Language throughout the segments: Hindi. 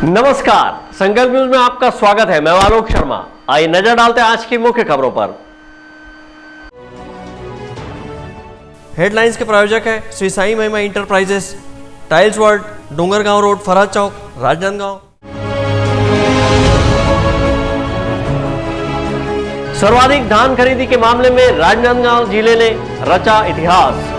नमस्कार, संकल्प न्यूज में आपका स्वागत है। मैं आलोक शर्मा। आइए नजर डालते हैं आज की मुख्य खबरों पर। हेडलाइंस के प्रायोजक है Shri Sai Mahima enterprises, tiles world, Dongargaon road, Farhad chowk, Rajnandgaon. सर्वाधिक धान खरीदी के मामले में राजनांदगांव जिले ने रचा इतिहास।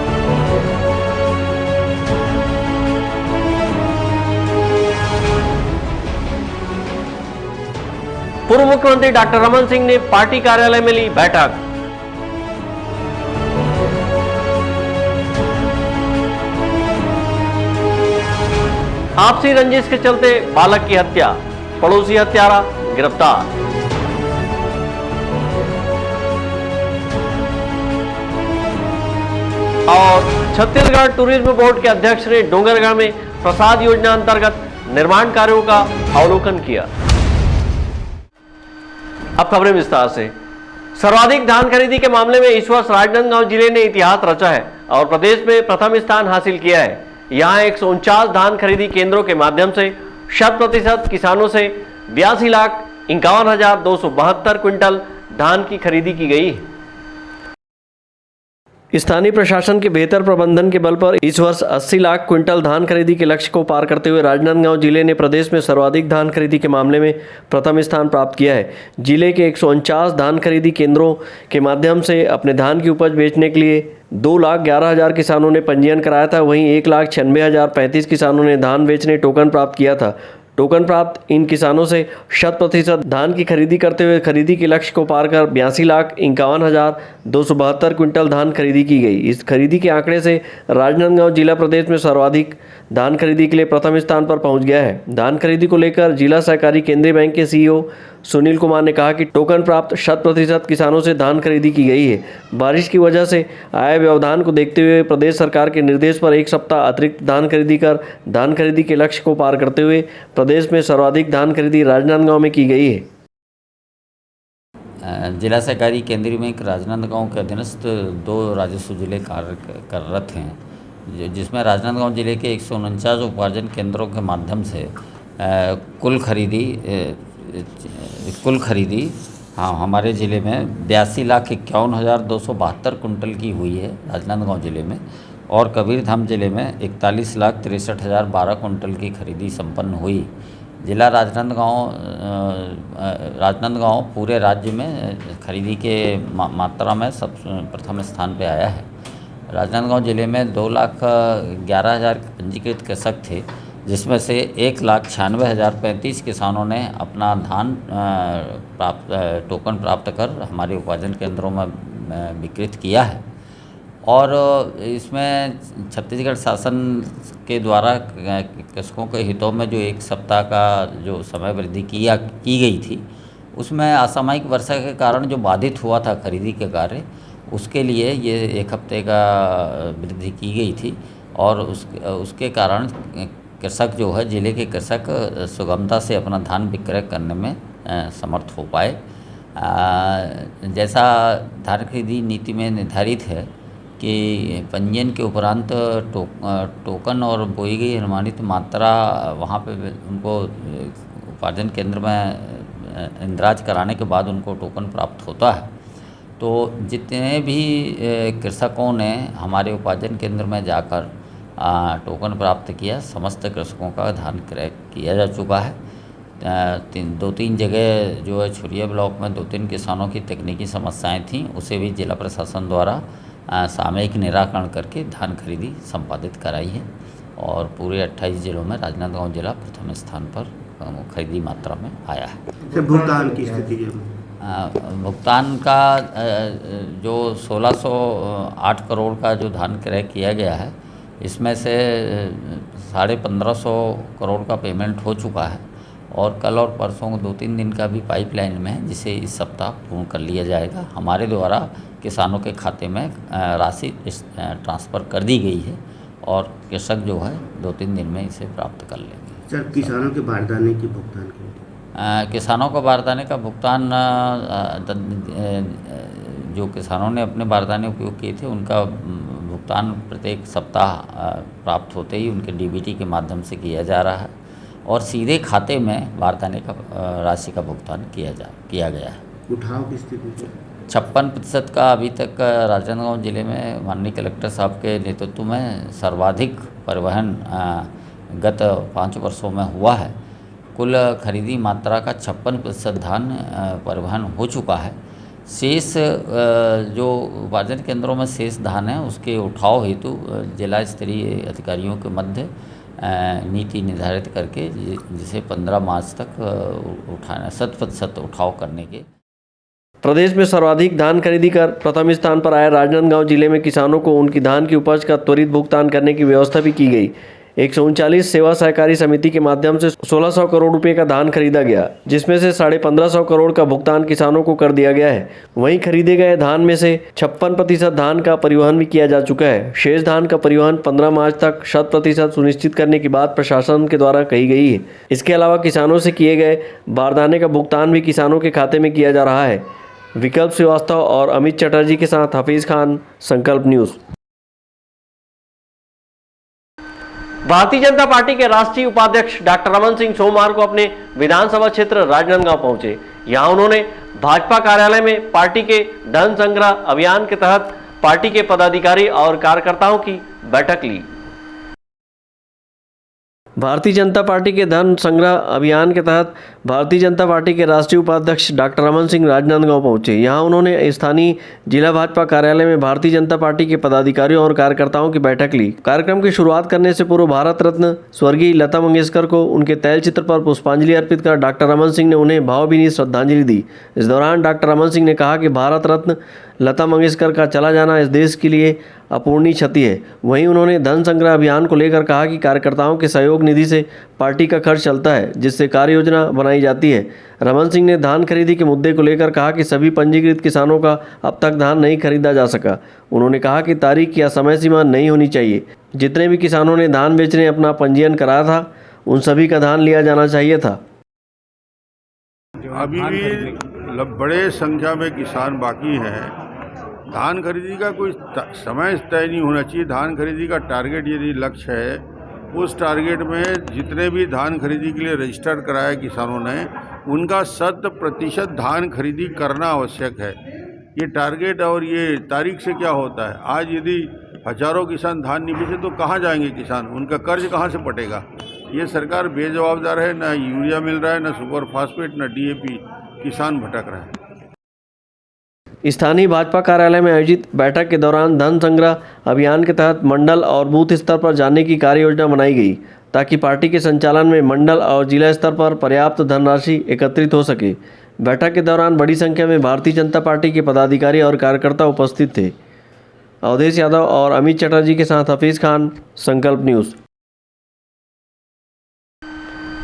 पूर्व मुख्यमंत्री डॉक्टर रमन सिंह ने पार्टी कार्यालय में ली बैठक। आपसी रंजिश के चलते बालक की हत्या, पड़ोसी हत्यारा गिरफ्तार। और छत्तीसगढ़ टूरिज्म बोर्ड के अध्यक्ष ने डोंगरगांव में प्रसाद योजना अंतर्गत निर्माण कार्यों का अवलोकन किया। अब खबरें विस्तार से। सर्वाधिक धान खरीदी के मामले में इस वर्ष राजनांदगांव जिले ने इतिहास रचा है और प्रदेश में प्रथम स्थान हासिल किया है। यहां 149 धान खरीदी केंद्रों के माध्यम से 100% किसानों से 82,51,272 क्विंटल धान की खरीदी की गई है। स्थानीय प्रशासन के बेहतर प्रबंधन के बल पर इस वर्ष 80 लाख क्विंटल धान खरीदी के लक्ष्य को पार करते हुए राजनांदगांव जिले ने प्रदेश में सर्वाधिक धान खरीदी के मामले में प्रथम स्थान प्राप्त किया है। जिले के 149 धान खरीदी केंद्रों के माध्यम से अपने धान की उपज बेचने के लिए 2,11,000 किसानों ने पंजीयन कराया था। वहीं 1,96,035 किसानों ने धान बेचने टोकन प्राप्त किया था। टोकन प्राप्त इन किसानों से 100% धान की खरीदी करते हुए खरीदी के लक्ष्य को पार कर 82,51,272 क्विंटल धान खरीदी की गई। इस खरीदी के आंकड़े से राजनांदगांव जिला प्रदेश में सर्वाधिक धान खरीदी के लिए प्रथम स्थान पर पहुंच गया है। धान खरीदी को लेकर जिला सहकारी केंद्रीय बैंक के सीईओ सुनील कुमार ने कहा कि टोकन प्राप्त 100% किसानों से धान खरीदी की गई है। बारिश की वजह से आए व्यवधान को देखते हुए प्रदेश सरकार के निर्देश पर एक सप्ताह अतिरिक्त धान खरीदी कर धान खरीदी के लक्ष्य को पार करते हुए प्रदेश में सर्वाधिक धान खरीदी राजनांदगांव में की गई है। जिला सहकारी केंद्रीय बैंक राजनांदगांव के अधीनस्थ 2 राजस्व जिले कार्यरत हैं, जिसमें राजनांदगांव जिले के 149 उपार्जन केंद्रों के माध्यम से कुल खरीदी हमारे ज़िले में 82,51,272 कुंटल की हुई है राजनांदगांव ज़िले में, और कबीरधाम ज़िले में 41,63,012 कुंटल की खरीदी संपन्न हुई। जिला राजनांदगांव पूरे राज्य में खरीदी के मात्रा में सब प्रथम स्थान पे आया है। राजनांदगांव ज़िले में 2,11,000 पंजीकृत कृषक थे, जिसमें से 1,96,035 किसानों ने अपना धान टोकन प्राप्त कर हमारे उपार्जन केंद्रों में विक्रय किया है। और इसमें छत्तीसगढ़ शासन के द्वारा कृषकों के हितों में जो एक सप्ताह का जो समय वृद्धि की गई थी, उसमें असामयिक वर्षा के कारण जो बाधित हुआ था खरीदी के कार्य, उसके लिए ये एक हफ्ते का वृद्धि की गई थी। और उसके कारण कृषक जो है, जिले के कृषक सुगमता से अपना धान विक्रय करने में समर्थ हो पाए। जैसा धान खरीदी नीति में निर्धारित है कि पंजीयन के उपरांत टोकन और बोई गई अनुमानित मात्रा वहाँ पे उनको उपार्जन केंद्र में इंदराज कराने के बाद उनको टोकन प्राप्त होता है। तो जितने भी कृषकों ने हमारे उपार्जन केंद्र में जाकर टोकन प्राप्त किया, समस्त कृषकों का धान क्रय किया जा चुका है। 2-3 जगह जो है छुरिया ब्लॉक में 2-3 किसानों की तकनीकी समस्याएं थीं, उसे भी जिला प्रशासन द्वारा सामयिक निराकरण करके धान खरीदी संपादित कराई है। और पूरे 28 जिलों में राजनांदगांव जिला प्रथम स्थान पर खरीदी मात्रा में आया है। भुगतान की स्थिति भुगतान का जो 1608 करोड़ का जो धान क्रय किया गया है, इसमें से 1,550 करोड़ का पेमेंट हो चुका है। और कल और परसों 2-3 दिन का भी पाइपलाइन में है, जिसे इस सप्ताह पूर्ण कर लिया जाएगा। हमारे द्वारा किसानों के खाते में राशि ट्रांसफ़र कर दी गई है और कृषक जो है 2-3 दिन में इसे प्राप्त कर लेंगे। सर, किसानों के बारदाने की भुगतान किसानों को बारदाने का भुगतान जो किसानों ने अपने बारदाने उपयोग किए थे, उनका भुगतान प्रत्येक सप्ताह प्राप्त होते ही उनके डीबीटी के माध्यम से किया जा रहा है। और सीधे खाते में बारदाने का राशि का भुगतान किया गया है। उठाव की स्थिति है? 56% का अभी तक राजनांदगांव जिले में माननीय कलेक्टर साहब के नेतृत्व में सर्वाधिक परिवहन गत 5 वर्षों में हुआ है। कुल खरीदी मात्रा का 56% धान परिवहन हो चुका है। शेष जो उपार्जन केंद्रों में शेष धान है उसके उठाव हेतु जिला स्तरीय अधिकारियों के मध्य नीति निर्धारित करके जिसे 15 मार्च तक उठाना 100% उठाव करने के। प्रदेश में सर्वाधिक धान खरीदी कर प्रथम स्थान पर आए राजनांदगांव जिले में किसानों को उनकी धान की उपज का त्वरित भुगतान करने की व्यवस्था भी की गई। 139 सेवा सहकारी समिति के माध्यम से 1600 करोड़ रुपए का धान खरीदा गया, जिसमें से 1550 करोड़ का भुगतान किसानों को कर दिया गया है। वहीं खरीदे गए धान में से 56% धान का परिवहन भी किया जा चुका है। शेष धान का परिवहन 15 मार्च तक 100% सुनिश्चित करने की बात प्रशासन के द्वारा कही गई है। इसके अलावा किसानों से किए गए बारदाने का भुगतान भी किसानों के खाते में किया जा रहा है। विकल्प श्रीवास्तव और अमित चटर्जी के साथ हफीज खान, संकल्प न्यूज़। भारतीय जनता पार्टी के राष्ट्रीय उपाध्यक्ष डॉक्टर रमन सिंह सोमवार को अपने विधानसभा क्षेत्र राजनांदगांव पहुंचे। यहां उन्होंने भाजपा कार्यालय में पार्टी के धन संग्रह अभियान के तहत पार्टी के पदाधिकारी और कार्यकर्ताओं की बैठक ली। भारतीय जनता पार्टी के धन संग्रह अभियान के तहत भारतीय जनता पार्टी के राष्ट्रीय उपाध्यक्ष डॉक्टर रमन सिंह राजनांदगांव पहुंचे। यहां उन्होंने स्थानीय जिला भाजपा कार्यालय में भारतीय जनता पार्टी के पदाधिकारियों और कार्यकर्ताओं की बैठक ली। कार्यक्रम की शुरुआत करने से पूर्व भारत रत्न स्वर्गीय लता मंगेशकर को उनके तैलचित्र पर पुष्पांजलि अर्पित कर डॉक्टर रमन सिंह ने उन्हें भावभीनी श्रद्धांजलि दी। इस दौरान डॉक्टर रमन सिंह ने कहा कि भारत रत्न लता मंगेशकर का चला जाना इस देश के लिए अपूर्णीय क्षति है। वहीं उन्होंने धन संग्रह अभियान को लेकर कहा कि कार्यकर्ताओं के सहयोग निधि से पार्टी का खर्च चलता है, जिससे कार्य योजना बनाई जाती है। रमन सिंह ने धान खरीदी के मुद्दे को लेकर कहा कि सभी पंजीकृत किसानों का अब तक धान नहीं खरीदा जा सका। उन्होंने कहा कि तारीख या समय सीमा नहीं होनी चाहिए। जितने भी किसानों ने धान बेचने अपना पंजीयन कराया था, उन सभी का धान लिया जाना चाहिए था। अभी भी बड़े संख्या में किसान बाकी हैं। धान खरीदी का कोई समय तय नहीं होना चाहिए। धान खरीदी का टारगेट यदि लक्ष्य है, उस टारगेट में जितने भी धान खरीदी के लिए रजिस्टर कराया किसानों ने, उनका 100% धान खरीदी करना आवश्यक है। ये टारगेट और ये तारीख से क्या होता है? आज यदि हजारों किसान धान नहीं बेचे तो कहाँ जाएंगे किसान? उनका कर्ज कहाँ से पटेगा? ये सरकार बेजवाबदार है। ना यूरिया मिल रहा है, ना सुपर फास्फेट, ना DAP। किसान भटक रहा है। स्थानीय भाजपा कार्यालय में आयोजित बैठक के दौरान धन संग्रह अभियान के तहत मंडल और बूथ स्तर पर जाने की कार्य योजना बनाई गई, ताकि पार्टी के संचालन में मंडल और जिला स्तर पर पर्याप्त धनराशि एकत्रित हो सके। बैठक के दौरान बड़ी संख्या में भारतीय जनता पार्टी के पदाधिकारी और कार्यकर्ता उपस्थित थे। अवधेश यादव और अमित चटर्जी के साथ हफीज खान, संकल्प न्यूज़।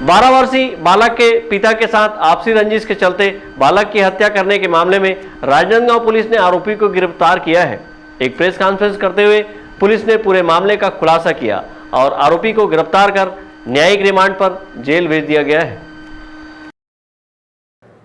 12 वर्षीय बालक के पिता के साथ आपसी रंजिश के चलते बालक की हत्या करने के मामले में राजनांदगांव पुलिस ने आरोपी को गिरफ्तार किया है। एक प्रेस कॉन्फ्रेंस करते हुए पुलिस ने पूरे मामले का खुलासा किया और आरोपी को गिरफ्तार कर न्यायिक रिमांड पर जेल भेज दिया गया है।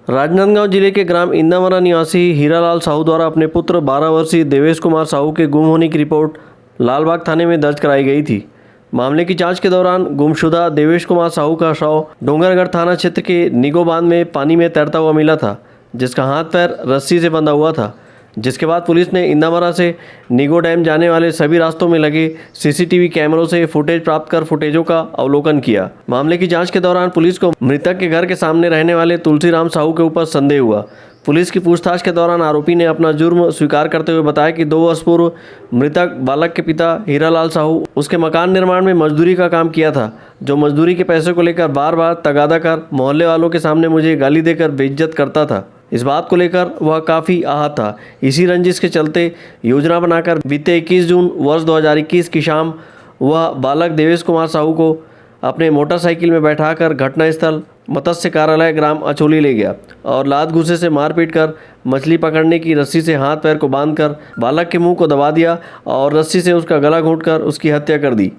राजनांदगांव जिले के ग्राम इंदामरा निवासी हीरालाल साहू द्वारा अपने पुत्र 12 वर्षीय देवेश कुमार साहू के गुम होने की रिपोर्ट लालबाग थाने में दर्ज कराई गई थी। मामले की जांच के दौरान गुमशुदा देवेश कुमार साहू का शव डोंगरगढ़ थाना क्षेत्र के निगो बांध में पानी में तैरता हुआ मिला था, जिसका हाथ पैर रस्सी से बंधा हुआ था। जिसके बाद पुलिस ने इंदामरा से निगो डैम जाने वाले सभी रास्तों में लगे CCTV कैमरों से फुटेज प्राप्त कर फुटेजों का अवलोकन किया। मामले की जांच के दौरान पुलिस को मृतक के घर के सामने रहने वाले तुलसीराम साहू के ऊपर संदेह हुआ। पुलिस की पूछताछ के दौरान आरोपी ने अपना जुर्म स्वीकार करते हुए बताया कि 2 वर्ष पूर्व मृतक बालक के पिता हीरालाल साहू उसके मकान निर्माण में मजदूरी का काम किया था, जो मजदूरी के पैसे को लेकर बार बार तगादा कर मोहल्ले वालों के सामने मुझे गाली देकर बेइज्जत करता था। इस बात को लेकर वह काफ़ी आहत था। इसी रंजिश के चलते योजना बनाकर बीते 21 जून वर्ष 2021 की शाम वह बालक देवेश कुमार साहू को अपने मोटरसाइकिल में बैठाकर घटनास्थल मत्स्य कार्यालय ग्राम अचोली ले गया और लात घूसे से मारपीट कर मछली पकड़ने की रस्सी से हाथ पैर को बांधकर बालक के मुंह को दबा दिया और रस्सी से उसका गला घोंटकर उसकी हत्या कर दी।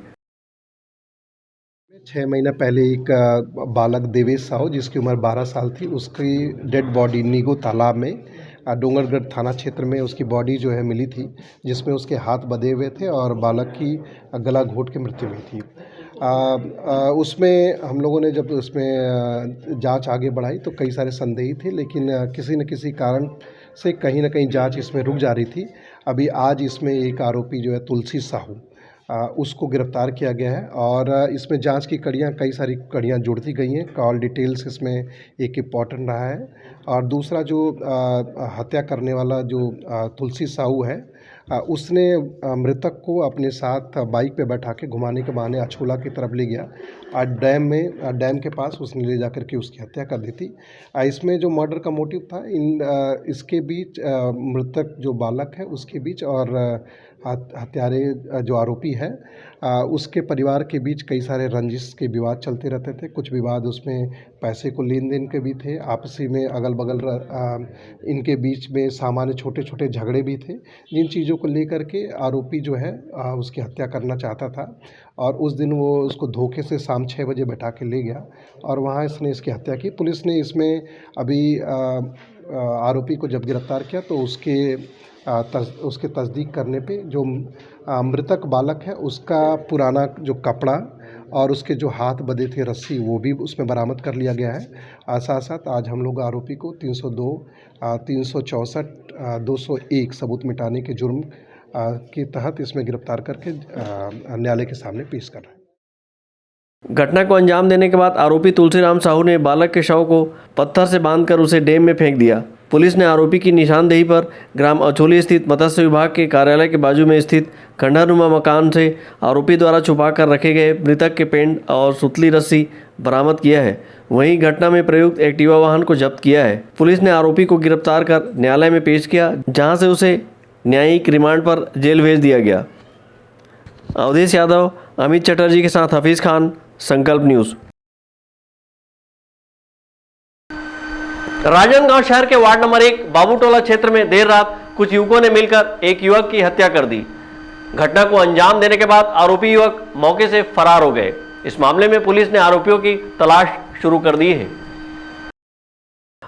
6 महीना पहले एक बालक देवेश साहू जिसकी उम्र 12 साल थी, उसकी डेड बॉडी नीगो तालाब में डोंगरगढ़ थाना क्षेत्र में उसकी बॉडी जो है मिली थी, जिसमें उसके हाथ बंधे हुए थे और बालक की गला घोंट के मृत्यु हुई थी। उसमें हम लोगों ने जब उसमें जांच आगे बढ़ाई तो कई सारे संदेही थे, लेकिन किसी न किसी कारण से कहीं ना कहीं जांच इसमें रुक जा रही थी। अभी आज इसमें एक आरोपी जो है तुलसी साहू, उसको गिरफ्तार किया गया है और इसमें जांच की कई सारी कड़ियाँ जोड़ती गई हैं। कॉल डिटेल्स इसमें एक इम्पॉर्टेंट रहा है। और दूसरा जो हत्या करने वाला जो तुलसी साहू है, उसने मृतक को अपने साथ बाइक पे बैठा के घुमाने के बहाने अछोला की तरफ ले गया और डैम के पास उसने ले जाकर के उसकी हत्या कर दी थी। इसमें जो मर्डर का मोटिव था, इसके बीच मृतक जो बालक है उसके बीच और हत्यारे जो आरोपी है उसके परिवार के बीच कई सारे रंजिश के विवाद चलते रहते थे। कुछ विवाद उसमें पैसे को लेन देन के भी थे, आपसी में अगल बगल इनके बीच में सामान्य छोटे छोटे झगड़े भी थे, जिन चीज़ों को लेकर के आरोपी जो है उसकी हत्या करना चाहता था। और उस दिन वो उसको धोखे से शाम 6 बजे बैठा के ले गया और वहाँ इसने इसकी हत्या की। पुलिस ने इसमें अभी आरोपी को जब गिरफ्तार किया तो उसके तस्दीक करने पे जो मृतक बालक है उसका पुराना जो कपड़ा और उसके जो हाथ बंधे थे रस्सी, वो भी उसमें बरामद कर लिया गया है। साथ साथ आज हम लोग आरोपी को 302, 364, 201 सबूत मिटाने के जुर्म के तहत इसमें गिरफ्तार करके न्यायालय के सामने पेश कर रहे हैं। घटना को अंजाम देने के बाद आरोपी तुलसीराम साहू ने बालक के शव को पत्थर से बांधकर उसे डैम में फेंक दिया। पुलिस ने आरोपी की निशानदेही पर ग्राम अछोली स्थित मत्स्य विभाग के कार्यालय के बाजू में स्थित खंडहरनुमा मकान से आरोपी द्वारा छुपा कर रखे गए मृतक के पेंट और सुतली रस्सी बरामद किया है। वहीं घटना में प्रयुक्त एक्टिवा वाहन को जब्त किया है। पुलिस ने आरोपी को गिरफ्तार कर न्यायालय में पेश किया, जहां से उसे न्यायिक रिमांड पर जेल भेज दिया गया। अवधेश यादव, अमित चटर्जी के साथ हफीज़ खान, संकल्प न्यूज़। राजनांदगांव शहर के वार्ड नंबर 1 बाबूटोला क्षेत्र में देर रात कुछ युवकों ने मिलकर एक युवक की हत्या कर दी। घटना को अंजाम देने के बाद आरोपी युवक मौके से फरार हो गए। इस मामले में पुलिस ने आरोपियों की तलाश शुरू कर दी है।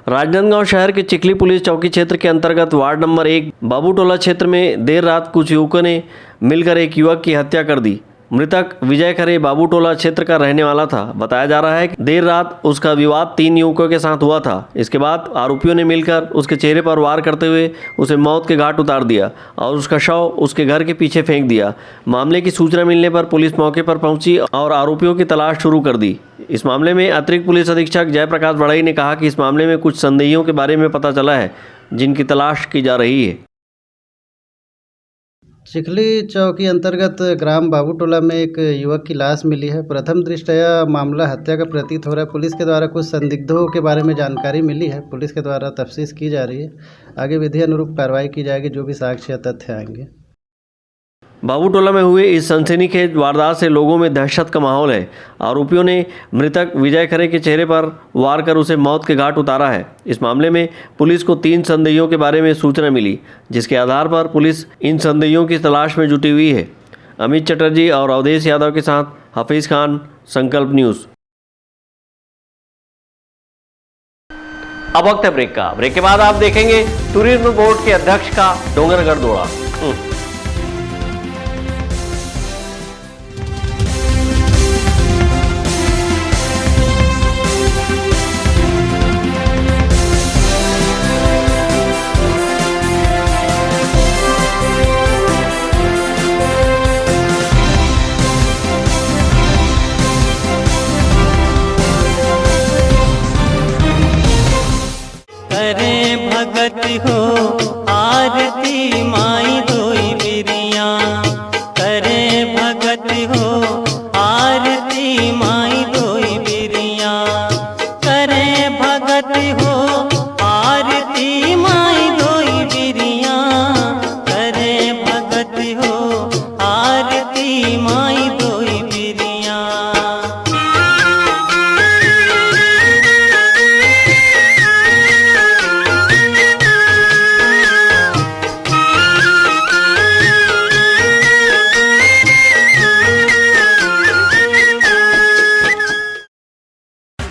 राजनांदगांव शहर के चिखली पुलिस चौकी क्षेत्र के अंतर्गत वार्ड नंबर 1 बाबूटोला क्षेत्र में देर रात कुछ युवकों ने मिलकर एक युवक की हत्या कर दी। मृतक विजय खरे बाबूटोला क्षेत्र का रहने वाला था। बताया जा रहा है कि देर रात उसका विवाद 3 युवकों के साथ हुआ था। इसके बाद आरोपियों ने मिलकर उसके चेहरे पर वार करते हुए उसे मौत के घाट उतार दिया और उसका शव उसके घर के पीछे फेंक दिया। मामले की सूचना मिलने पर पुलिस मौके पर पहुंची और आरोपियों की तलाश शुरू कर दी। इस मामले में अतिरिक्त पुलिस अधीक्षक जयप्रकाश बढ़ई ने कहा कि इस मामले में कुछ संदेहियों के बारे में पता चला है, जिनकी तलाश की जा रही है। चिखली चौकी अंतर्गत ग्राम बाबूटोला में एक युवक की लाश मिली है। प्रथम दृष्टया मामला हत्या का प्रतीत हो रहा है। पुलिस के द्वारा कुछ संदिग्धों के बारे में जानकारी मिली है। पुलिस के द्वारा तफ्तीश की जा रही है। आगे विधि अनुरूप कार्रवाई की जाएगी, जो भी साक्ष्य या तथ्य आएंगे। बाबूटोला में हुए इस सनसनीखेज वारदात से लोगों में दहशत का माहौल है। आरोपियों ने मृतक विजय खरे के चेहरे पर वार कर उसे मौत के घाट उतारा है। इस मामले में पुलिस को 3 संदेहियों के बारे में सूचना मिली, जिसके आधार पर पुलिस इन संदेहियों की तलाश में जुटी हुई है। अमित चटर्जी और अवधेश यादव के साथ हफीज़ खान, संकल्प न्यूज़। अब वक्त है ब्रेक का। ब्रेक के बाद आप देखेंगे टूरिज्म बोर्ड के अध्यक्ष का डोंगरगढ़ दौरा। हो आरती माई धोई बिरिया, करे भगत हो आरती माई धोई बिरिया, करे भगत हो आरती माई धोई बिरिया, करे भगत हो आरती माई धोई बिरिया।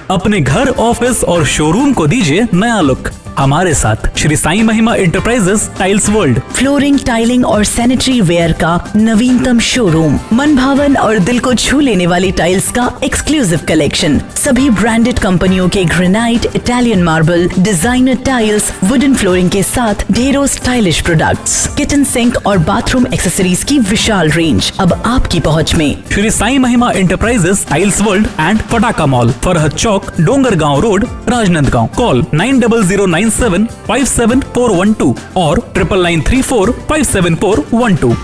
अपने घर, ऑफिस और शोरूम को दीजिए नया लुक। हमारे साथ Shri Sai Mahima enterprises tiles world, flooring, tiling और सैनिटरी वेयर का नवीनतम शोरूम, मन भावन और दिल को छू लेने वाली टाइल्स का एक्सक्लूसिव कलेक्शन, सभी ब्रांडेड कंपनियों के granite, Italian marble, designer tiles, wooden flooring के साथ ढेरों स्टाइलिश प्रोडक्ट्स, किचन सिंक और बाथरूम एक्सेसरीज की विशाल रेंज अब आपकी पहुंच में। Shri Sai Mahima enterprises tiles world and Pataka mall, Farhad chowk, Dongargaon road, Rajnandgaon. Call 9009757412 और 9994574412।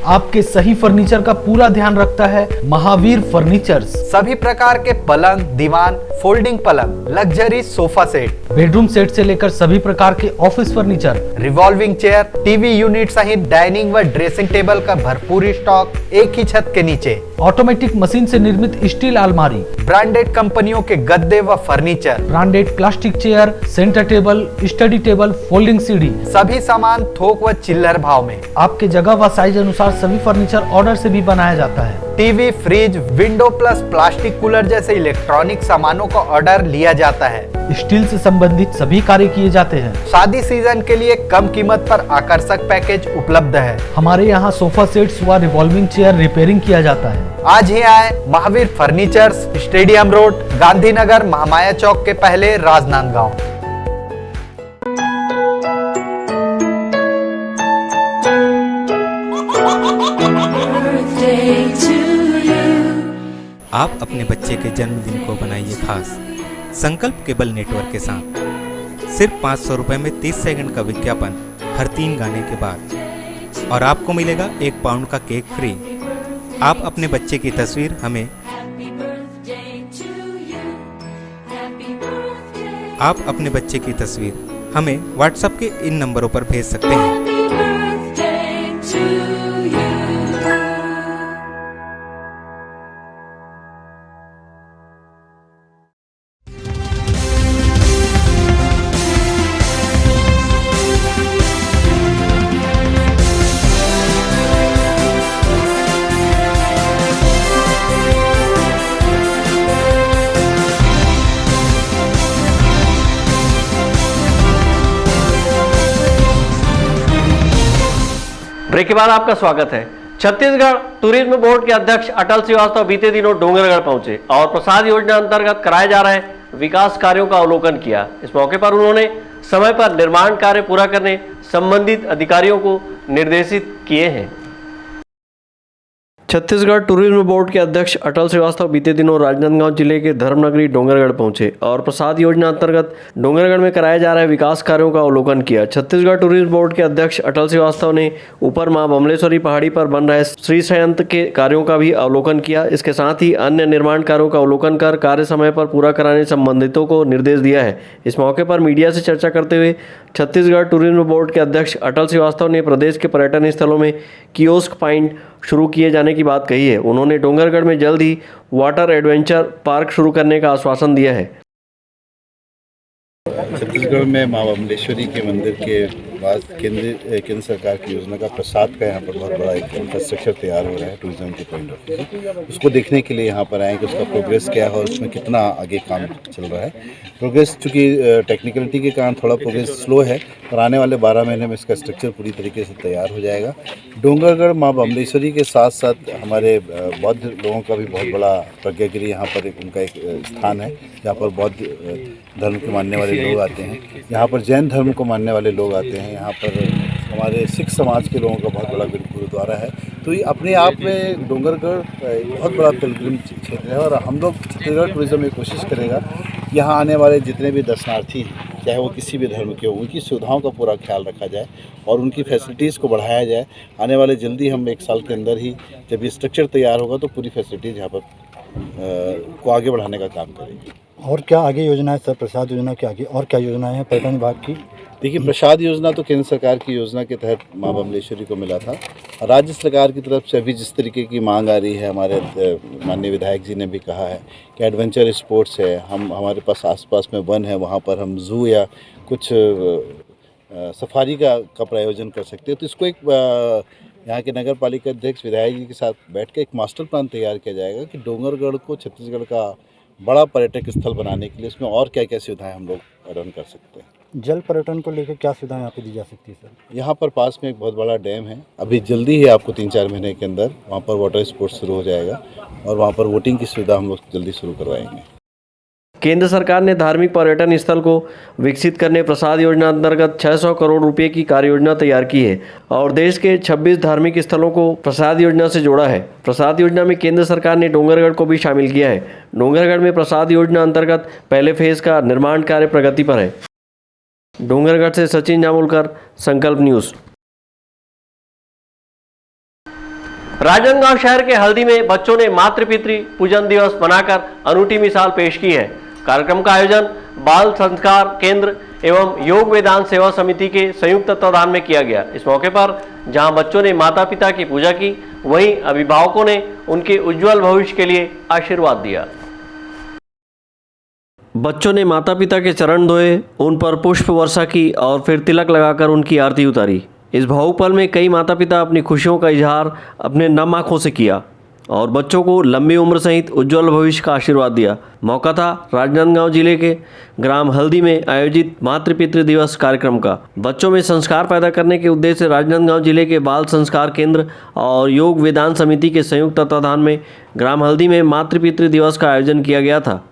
आपके सही फर्नीचर का पूरा ध्यान रखता है महावीर फर्नीचर्स। सभी प्रकार के पलंग, दीवान, फोल्डिंग पलंग, luxury sofa set, bedroom set से लेकर सभी प्रकार के office furniture, revolving chair, TV unit सहित डाइनिंग व ड्रेसिंग टेबल का भरपूर स्टॉक एक ही छत के नीचे। ऑटोमेटिक मशीन से निर्मित स्टील अलमारी, ब्रांडेड कंपनियों के गद्दे व furniture, branded plastic chair, centre table, study table, folding सीढ़ी, सभी सामान थोक व चिल्लर भाव में। आपके जगह व साइज अनुसार सभी फर्नीचर ऑर्डर से भी बनाया जाता है। TV, fridge, window plus plastic cooler जैसे इलेक्ट्रॉनिक सामानों का ऑर्डर लिया जाता है। स्टील से संबंधित सभी कार्य किए जाते हैं। शादी सीजन के लिए कम कीमत पर आकर्षक पैकेज उपलब्ध है। हमारे यहाँ सोफा सेट्स व रिवॉल्विंग चेयर रिपेयरिंग किया जाता है। आज ही आए Mahavir furnitures, stadium road, Gandhinagar, Mahamaya chowk के पहले, राजनांदगांव। आप अपने बच्चे के जन्मदिन को बनाइए खास संकल्प केबल नेटवर्क के साथ। सिर्फ 500 रुपये में 30 सेकंड का विज्ञापन हर 3 गाने के बाद, और आपको मिलेगा 1 पाउंड का केक फ्री। आप अपने बच्चे की तस्वीर हमें व्हाट्सएप के इन नंबरों पर भेज सकते हैं। ब्रेक के बाद आपका स्वागत है। छत्तीसगढ़ टूरिज्म बोर्ड के अध्यक्ष अटल श्रीवास्तव बीते दिनों डोंगरगढ़ पहुंचे और प्रसाद योजना अंतर्गत कराए जा रहे विकास कार्यों का अवलोकन किया। इस मौके पर उन्होंने समय पर निर्माण कार्य पूरा करने संबंधित अधिकारियों को निर्देशित किए हैं। छत्तीसगढ़ टूरिज्म बोर्ड के अध्यक्ष अटल श्रीवास्तव बीते दिनों राजनांदगांव जिले के धर्मनगरी डोंगरगढ़ पहुंचे और प्रसाद योजना अंतर्गत डोंगरगढ़ में कराए जा रहे विकास कार्यों का अवलोकन किया। छत्तीसगढ़ टूरिज्म बोर्ड के अध्यक्ष अटल श्रीवास्तव ने ऊपर मां बमलेश्वरी पहाड़ी पर बन रहे श्री संयंत्र के कार्यों का भी अवलोकन किया। इसके साथ ही अन्य निर्माण कार्यों का अवलोकन कर कार्य समय पर पूरा कराने संबंधितों को निर्देश दिया है। इस मौके पर मीडिया से चर्चा करते हुए छत्तीसगढ़ टूरिज्म बोर्ड के अध्यक्ष अटल श्रीवास्तव ने प्रदेश के पर्यटन स्थलों में कियोस्क पॉइंट शुरू किए जाने की बात कही है। उन्होंने डोंगरगढ़ में जल्द ही वाटर एडवेंचर पार्क शुरू करने का आश्वासन दिया है। छत्तीसगढ़ में माँ बमलेश्वरी के मंदिर के बाद केंद्र सरकार की योजना का प्रसाद का यहाँ पर बहुत बड़ा एक इंफ्रास्ट्रक्चर तैयार हो रहा है टूरिज्म के पॉइंट ऑफ व्यू से। उसको देखने के लिए यहाँ पर आए कि उसका प्रोग्रेस क्या है और उसमें कितना आगे काम चल रहा है। प्रोग्रेस चूँकि टेक्निकलिटी के कारण थोड़ा प्रोग्रेस स्लो है, पर आने वाले 12 महीने में इसका स्ट्रक्चर पूरी तरीके से तैयार हो जाएगा। डोंगरगढ़ माँ बमलेश्वरी के साथ साथ हमारे बौद्ध लोगों का भी बहुत बड़ा प्रज्ञागिरी यहाँ पर उनका एक स्थान है, जहाँ पर बौद्ध धर्म के मानने वाले लोग आते हैं। यहाँ पर जैन धर्म को मानने वाले लोग आते हैं। यहाँ पर हमारे सिख समाज के लोगों का बहुत बड़ा गुरुद्वारा है। तो ये अपने आप में डोंगरगढ़ एक बहुत बड़ा पिलग्रिम क्षेत्र है और हम लोग छत्तीसगढ़ टूरिज्म में कोशिश करेगा कि यहाँ आने वाले जितने भी दर्शनार्थी चाहे वो किसी भी धर्म के हो, उनकी सुविधाओं का पूरा ख्याल रखा जाए और उनकी फैसिलिटीज़ को बढ़ाया जाए। आने वाले जल्दी हम 1 साल के अंदर ही जब ये स्ट्रक्चर तैयार होगा तो पूरी फैसिलिटीज़ यहाँ पर को आगे बढ़ाने का काम करेंगे। और क्या आगे योजना है सर? प्रसाद योजना के आगे और क्या योजनाएं हैं पर्यटन विभाग की? देखिए, प्रसाद योजना तो केंद्र सरकार की योजना के तहत माँ बमलेश्वरी को मिला था। राज्य सरकार की तरफ से अभी जिस तरीके की मांग आ रही है, हमारे माननीय विधायक जी ने भी कहा है कि एडवेंचर स्पोर्ट्स है, हमारे पास आसपास में वन है, वहाँ पर हम जू या कुछ सफारी का प्रायोजन कर सकते हैं। तो इसको एक यहाँ के नगर पालिका अध्यक्ष विधायक जी के साथ बैठ के एक मास्टर प्लान तैयार किया जाएगा कि डोंगरगढ़ को छत्तीसगढ़ का बड़ा पर्यटक स्थल बनाने के लिए इसमें और क्या क्या सुविधाएं हम लोग प्रदान कर सकते हैं। जल पर्यटन को लेकर क्या सुविधाएं यहाँ पे दी जा सकती है सर? यहाँ पर पास में एक बहुत बड़ा डैम है, अभी जल्दी ही आपको 3-4 महीने के अंदर वहाँ पर वाटर स्पोर्ट्स शुरू हो जाएगा और वहाँ पर बोटिंग की सुविधा हम लोग जल्दी शुरू करवाएंगे। केंद्र सरकार ने धार्मिक पर्यटन स्थल को विकसित करने प्रसाद योजना अंतर्गत 600 करोड़ रुपए की कार्य योजना तैयार की है और देश के 26 धार्मिक स्थलों को प्रसाद योजना से जोड़ा है। प्रसाद योजना में केंद्र सरकार ने डोंगरगढ़ को भी शामिल किया है। डोंगरगढ़ में प्रसाद योजना अंतर्गत पहले फेज का निर्माण कार्य प्रगति पर है। डोंगरगढ़ से सचिन जामुलकर, संकल्प न्यूज। राजनांदगांव शहर के हल्दी में बच्चों ने मातृ पितृ पूजन दिवस मनाकर अनूठी मिसाल पेश की है। कार्यक्रम का आयोजन बाल संस्कार केंद्र एवं योग वेदांत सेवा समिति के संयुक्त तत्वाधान में किया गया। इस मौके पर जहां बच्चों ने माता पिता की पूजा की, वहीं अभिभावकों ने उनके उज्जवल भविष्य के लिए आशीर्वाद दिया। बच्चों ने माता पिता के चरण धोए, उन पर पुष्प वर्षा की और फिर तिलक लगाकर उनकी आरती उतारी। इस भावुक पल में कई माता पिता अपनी खुशियों का इजहार अपने नम आंखों से किया और बच्चों को लंबी उम्र सहित उज्जवल भविष्य का आशीर्वाद दिया। मौका था राजनांदगांव जिले के ग्राम हल्दी में आयोजित मातृ पितृ दिवस कार्यक्रम का। बच्चों में संस्कार पैदा करने के उद्देश्य से राजनांदगांव जिले के बाल संस्कार केंद्र और योग वेदांत समिति के संयुक्त तत्वाधान में ग्राम हल्दी में मातृ पितृ दिवस का आयोजन किया गया था।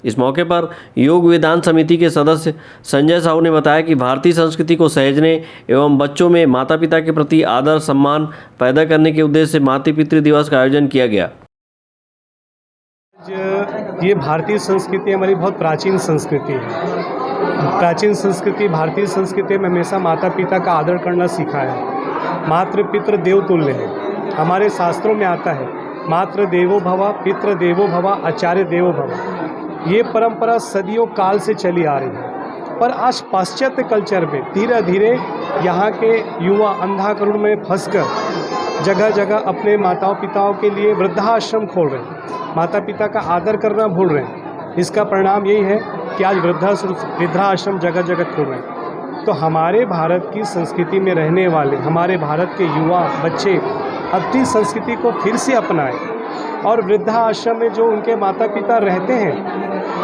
इस मौके पर योग वेदांत समिति के सदस्य संजय साहू ने बताया कि भारतीय संस्कृति को सहेजने एवं बच्चों में माता पिता के प्रति आदर सम्मान पैदा करने के उद्देश्य से मातृ पितृ दिवस का आयोजन किया गया। ये भारतीय संस्कृति हमारी बहुत प्राचीन संस्कृति है। प्राचीन संस्कृति भारतीय संस्कृति में हमेशा माता पिता का आदर करना सीखा है। मातृ पितृ देवतुल्य है। हमारे शास्त्रों में आता है मातृ देवो भव, पितृ देवो भव, आचार्य देवो भव। ये परंपरा सदियों काल से चली आ रही है, पर आज पाश्चात्य कल्चर में धीरे धीरे यहाँ के युवा अंधाकरण में फंसकर जगह जगह अपने माताओं पिताओं के लिए वृद्धाश्रम खोल रहे हैं, माता पिता का आदर करना भूल रहे हैं। इसका परिणाम यही है कि आज वृद्धाश्रम जगह जगह खोल रहे हैं। तो हमारे भारत की संस्कृति में रहने वाले हमारे भारत के युवा बच्चे अपनी संस्कृति को फिर से अपनाएं और वृद्धाश्रम में जो उनके माता पिता रहते हैं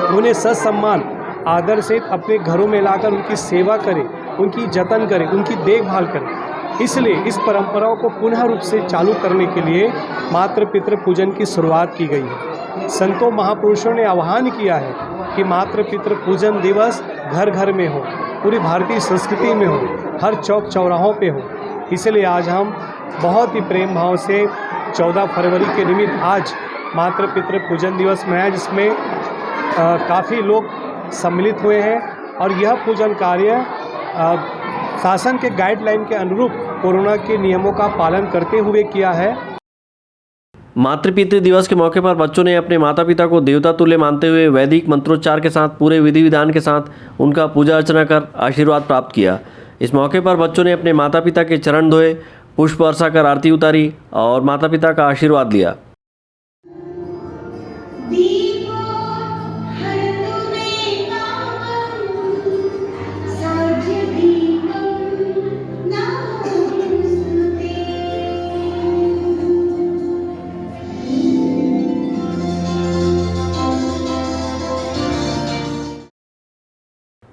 उन्हें ससम्मान आदर से अपने घरों में लाकर उनकी सेवा करें, उनकी जतन करें, उनकी देखभाल करें। इसलिए इस परंपराओं को पुनः रूप से चालू करने के लिए मातृ पितृ पूजन की शुरुआत की गई है। संतों महापुरुषों ने आह्वान किया है कि मातृ पितृ पूजन दिवस घर घर में हो, पूरी भारतीय संस्कृति में हो, हर चौक चौराहों पे हो। इसलिए आज हम बहुत ही प्रेम भाव से 14 फरवरी के निमित्त आज मातृ पितृ पूजन दिवस मनाया, जिसमें काफ़ी लोग सम्मिलित हुए हैं और यह पूजन कार्य शासन के गाइडलाइन के अनुरूप कोरोना के नियमों का पालन करते हुए किया है। मातृ पितृ दिवस के मौके पर बच्चों ने अपने माता पिता को देवता तुल्य मानते हुए वैदिक मंत्रोच्चार के साथ पूरे विधि विधान के साथ उनका पूजा अर्चना कर आशीर्वाद प्राप्त किया। इस मौके पर बच्चों ने अपने माता पिता के चरण धोए, पुष्प वर्षा कर आरती उतारी और माता पिता का आशीर्वाद लिया।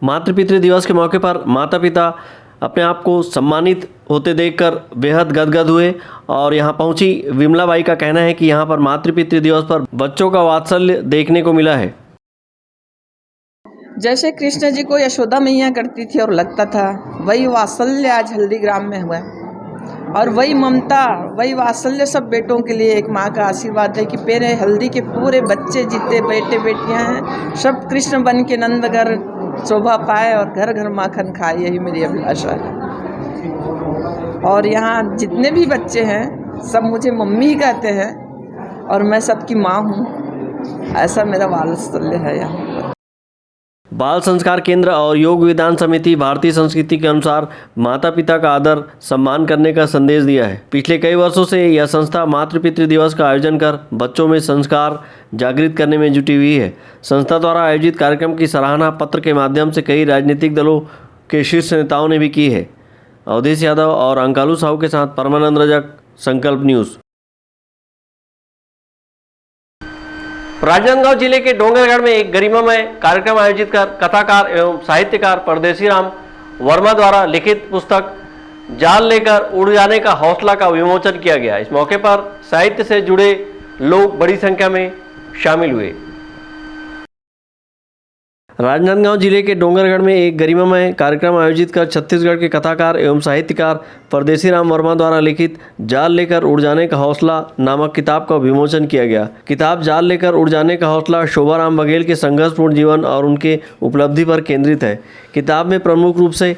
मातृ पितृ दिवस के मौके पर माता पिता अपने आप को सम्मानित होते देखकर बेहद गदगद हुए और यहाँ पहुँची विमला बाई का कहना है कि यहाँ पर मातृ पितृ दिवस पर बच्चों का वात्सल्य देखने को मिला है। जैसे कृष्ण जी को यशोदा मैया करती थी और लगता था, वही वात्सल्य आज हल्दी ग्राम में हुआ और वही ममता वही वात्सल्य सब बेटों के लिए एक माँ का आशीर्वाद है कि मेरे हल्दी के पूरे बच्चे जितने बेटे बेटियाँ हैं सब कृष्ण बन के नंदगर शोभा पाए और घर घर माखन खाए, यही मेरी अभिलाषा है। और यहाँ जितने भी बच्चे हैं सब मुझे मम्मी ही कहते हैं और मैं सबकी माँ हूँ, ऐसा मेरा वात्सल्य है यहाँ पर। बाल संस्कार केंद्र और योग वेदांत समिति भारतीय संस्कृति के अनुसार माता पिता का आदर सम्मान करने का संदेश दिया है। पिछले कई वर्षों से यह संस्था मातृ पितृ दिवस का आयोजन कर बच्चों में संस्कार जागृत करने में जुटी हुई है। संस्था द्वारा आयोजित कार्यक्रम की सराहना पत्र के माध्यम से कई राजनीतिक दलों के शीर्ष नेताओं ने भी की है। अवधेश यादव और अंकालू साहू के साथ परमानंद रजक, संकल्प न्यूज़। राजनांदगांव जिले के डोंगरगढ़ में एक गरिमामय कार्यक्रम आयोजित कर कथाकार एवं साहित्यकार परदेसी राम वर्मा द्वारा लिखित पुस्तक जाल लेकर उड़ जाने का हौसला का विमोचन किया गया। इस मौके पर साहित्य से जुड़े लोग बड़ी संख्या में शामिल हुए। राजनांदगांव जिले के डोंगरगढ़ में एक गरिमामय कार्यक्रम आयोजित कर छत्तीसगढ़ के कथाकार एवं साहित्यकार परदेसी राम वर्मा द्वारा लिखित जाल लेकर उड़ जाने का हौसला नामक किताब का विमोचन किया गया। किताब जाल लेकर उड़ जाने का हौसला शोभाराम बघेल के संघर्षपूर्ण जीवन और उनके उपलब्धि पर केंद्रित है। किताब में प्रमुख रूप से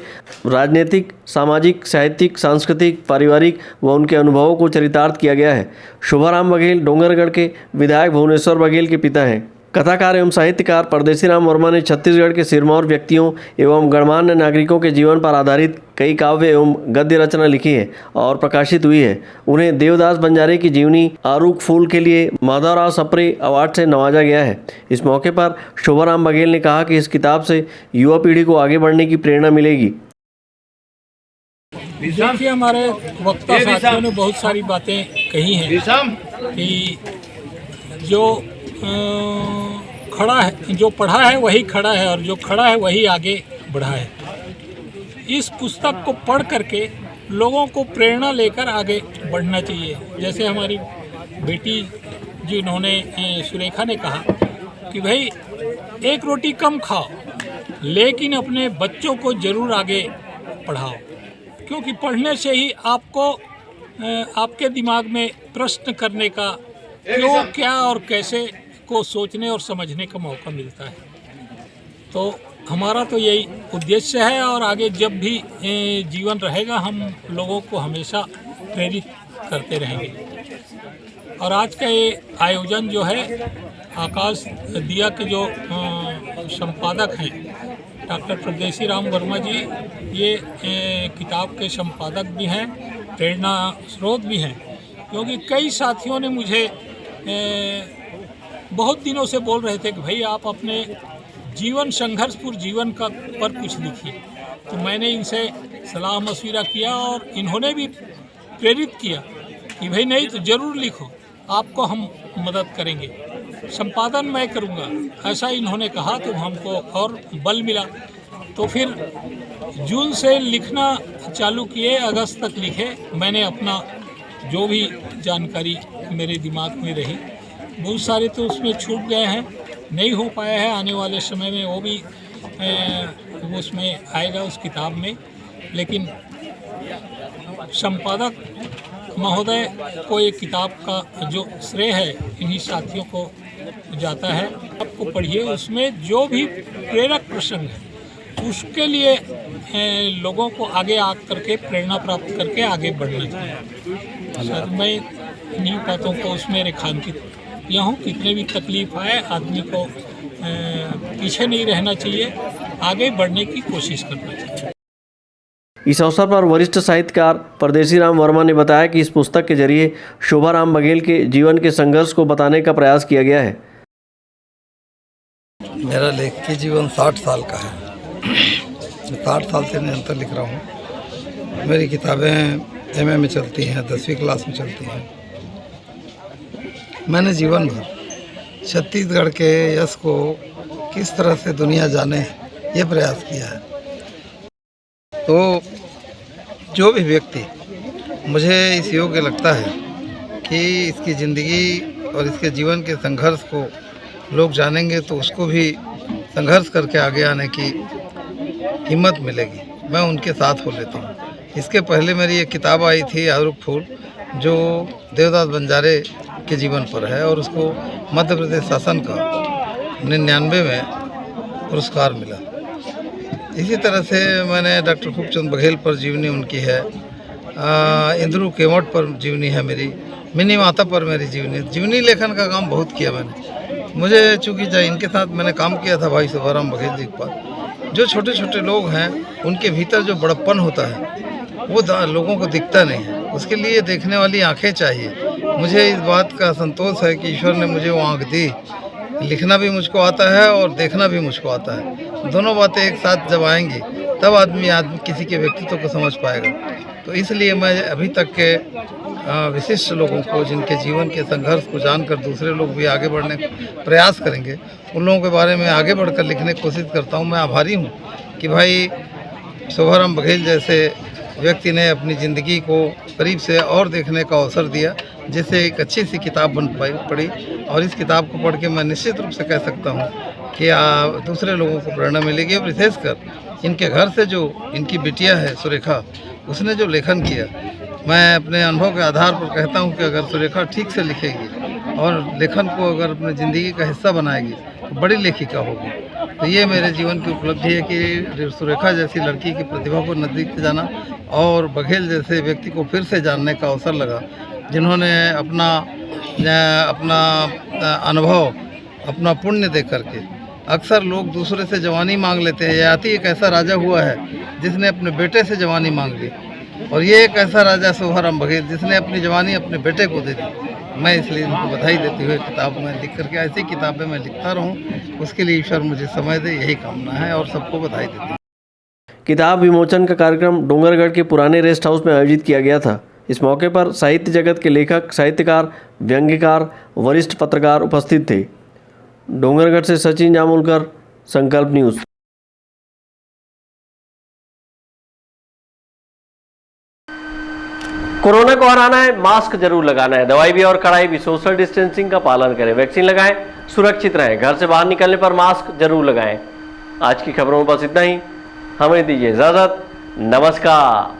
राजनीतिक, सामाजिक, साहित्यिक, सांस्कृतिक, पारिवारिक व उनके अनुभवों को चरितार्थ किया गया है। शोभाराम बघेल डोंगरगढ़ के विधायक भुवनेश्वर बघेल के पिता हैं। कथाकार एवं साहित्यकार परदेसी राम वर्मा ने छत्तीसगढ़ के सिरमौर व्यक्तियों एवं गणमान्य नागरिकों के जीवन पर आधारित कई काव्य एवं गद्य रचना लिखी है और प्रकाशित हुई है। उन्हें देवदास बंजारे की जीवनी आरूख फूल के लिए माधवराव सप्रे अवार्ड से नवाजा गया है। इस मौके पर शोभाराम बघेल ने कहा कि इस किताब से युवा पीढ़ी को आगे बढ़ने की प्रेरणा मिलेगी। देखिए, हमारे वक्ता साथियों ने बहुत सारी बातें कही हैं कि जो खड़ा है, जो पढ़ा है वही खड़ा है और जो खड़ा है वही आगे बढ़ा है। इस पुस्तक को पढ़ करके लोगों को प्रेरणा लेकर आगे बढ़ना चाहिए। जैसे हमारी बेटी जिन्होंने सुरेखा ने कहा कि भाई एक रोटी कम खाओ लेकिन अपने बच्चों को ज़रूर आगे पढ़ाओ, क्योंकि पढ़ने से ही आपको आपके दिमाग में प्रश्न करने का क्यों, क्या और कैसे को सोचने और समझने का मौका मिलता है। तो हमारा तो यही उद्देश्य है और आगे जब भी जीवन रहेगा हम लोगों को हमेशा प्रेरित करते रहेंगे। और आज का ये आयोजन जो है, आकाश दिया के जो संपादक हैं डॉक्टर परदेसी राम वर्मा जी, ये किताब के संपादक भी हैं, प्रेरणा स्रोत भी हैं। क्योंकि कई साथियों ने मुझे बहुत दिनों से बोल रहे थे कि भाई आप अपने जीवन, संघर्षपूर्ण जीवन का पर कुछ लिखिए। तो मैंने इनसे सलाह मशविरा किया और इन्होंने भी प्रेरित किया कि भाई नहीं तो ज़रूर लिखो, आपको हम मदद करेंगे, संपादन मैं करूँगा, ऐसा इन्होंने कहा। तो हमको और बल मिला। तो फिर जून से लिखना चालू किए, अगस्त तक लिखे। मैंने अपना जो भी जानकारी मेरे दिमाग में रही, बहुत सारे तो उसमें छूट गए हैं, नहीं हो पाया है। आने वाले समय में वो भी उसमें आएगा उस किताब में। लेकिन संपादक महोदय को एक किताब का जो श्रेय है इन्हीं साथियों को जाता है। आपको पढ़िए, उसमें जो भी प्रेरक प्रसंग है उसके लिए लोगों को आगे आ करके प्रेरणा प्राप्त करके आगे बढ़ना चाहिए। सर, मैं इन्हीं बातों को उसमें रेखांकित किया हूँ। कितने भी तकलीफ आए आदमी को पीछे नहीं रहना चाहिए, आगे बढ़ने की कोशिश करना चाहिए। इस अवसर पर वरिष्ठ साहित्यकार परदेसी राम वर्मा ने बताया कि इस पुस्तक के जरिए शोभाराम बघेल के जीवन के संघर्ष को बताने का प्रयास किया गया है। मेरा लेखकी जीवन 60 साल का है। 60 साल से निरंतर लिख रहा हूँ। मेरी किताबें एमए में चलती हैं, 10वीं क्लास में चलती हैं। मैंने जीवन भर छत्तीसगढ़ के यश को किस तरह से दुनिया जाने ये प्रयास किया है। तो जो भी व्यक्ति मुझे इस योग्य लगता है कि इसकी ज़िंदगी और इसके जीवन के संघर्ष को लोग जानेंगे तो उसको भी संघर्ष करके आगे आने की हिम्मत मिलेगी, मैं उनके साथ हो लेता हूँ। इसके पहले मेरी एक किताब आई थी आरूख फूल, जो देवदास बंजारे के जीवन पर है और उसको मध्य प्रदेश शासन का 99 में पुरस्कार मिला। इसी तरह से मैंने डॉक्टर खूबचंद बघेल पर जीवनी उनकी है, इंद्रू केवट पर जीवनी है मेरी, मिनी माता पर मेरी जीवनी लेखन का काम बहुत किया मैंने। मुझे चूँकि इनके साथ मैंने काम किया था भाई शोभाराम बघेल जी पर। जो छोटे छोटे लोग हैं उनके भीतर जो बड़प्पन होता है वो लोगों को दिखता नहीं है, उसके लिए देखने वाली आंखें चाहिए। मुझे इस बात का संतोष है कि ईश्वर ने मुझे वो आँख दी। लिखना भी मुझको आता है और देखना भी मुझको आता है। दोनों बातें एक साथ जब आएंगी तब आदमी किसी के व्यक्तित्व को समझ पाएगा। तो तो इसलिए मैं अभी तक के विशिष्ट लोगों को, जिनके जीवन के संघर्ष को जानकर दूसरे लोग भी आगे बढ़ने का प्रयास करेंगे, उन लोगों के बारे में आगे बढ़कर लिखने की कोशिश करता हूँ। मैं आभारी हूँ कि भाई शोभाराम बघेल जैसे व्यक्ति ने अपनी ज़िंदगी को करीब से और देखने का अवसर दिया, जिससे एक अच्छी सी किताब बन पड़ी। और इस किताब को पढ़ के मैं निश्चित रूप से कह सकता हूँ कि दूसरे लोगों को प्रेरणा मिलेगी। और विशेषकर इनके घर से जो इनकी बिटिया है सुरेखा, उसने जो लेखन किया, मैं अपने अनुभव के आधार पर कहता हूँ कि अगर सुरेखा ठीक से लिखेगी और लेखन को अगर अपनी ज़िंदगी का हिस्सा बनाएगी तो बड़ी लेखिका होगी। तो ये मेरे जीवन की उपलब्धि है कि सुरेखा जैसी लड़की की प्रतिभा को नज़दीक से जाना और बघेल जैसे व्यक्ति को फिर से जानने का अवसर लगा, जिन्होंने अपना अनुभव, अपना पुण्य दे करके। अक्सर लोग दूसरे से जवानी मांग लेते हैं। याति एक ऐसा राजा हुआ है जिसने अपने बेटे से जवानी मांग ली, और ये एक ऐसा राजा शोभाराम बघेल जिसने अपनी जवानी अपने बेटे को दे दी। मैं इसलिए इनको बधाई देती हुए किताब में लिख करके, ऐसी किताबें मैं लिखता रहूं, उसके लिए ईश्वर मुझे समय दे, यही कामना है। और सबको बधाई देती हूँ। किताब विमोचन का कार्यक्रम डोंगरगढ़ के पुराने रेस्ट हाउस में आयोजित किया गया था। इस मौके पर साहित्य जगत के लेखक, साहित्यकार, व्यंग्यकार, वरिष्ठ पत्रकार उपस्थित थे। डोंगरगढ़ से सचिन जामुलकर, संकल्प न्यूज़। कोरोना को हराना है, मास्क जरूर लगाना है, दवाई भी और कड़ाई भी, सोशल डिस्टेंसिंग का पालन करें, वैक्सीन लगाएं, सुरक्षित रहें, घर से बाहर निकलने पर मास्क जरूर लगाएं। आज की खबरों में बस इतना ही। हमें दीजिए इजाजत। नमस्कार।